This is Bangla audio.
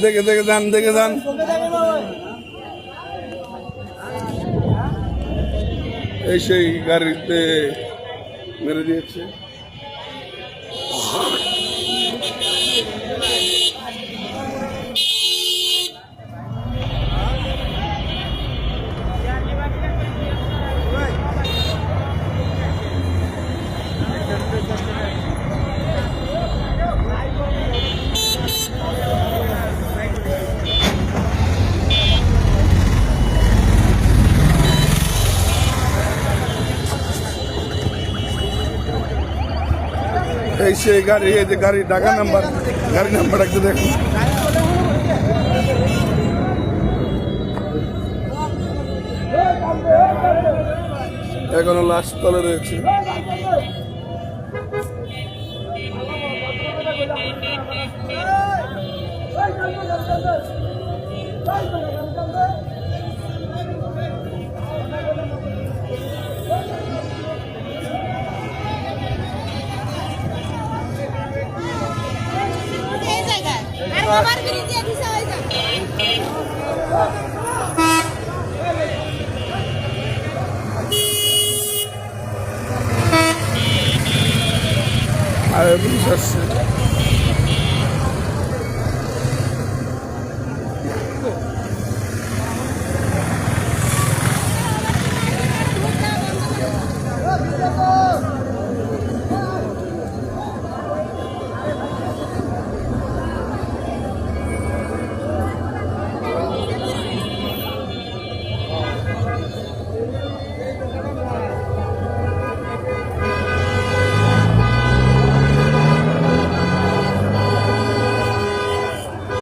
দেখে দেখে যান, দেখে যান। এই সেই গাড়িতে মেরে দিয়েছে। এই সেই গাড়ি, এই যে গাড়ি ঢাকা নাম্বার, গাড়ি নাম্বার একটু দেখুন। এখনো লাশ তলে রয়েছে। আর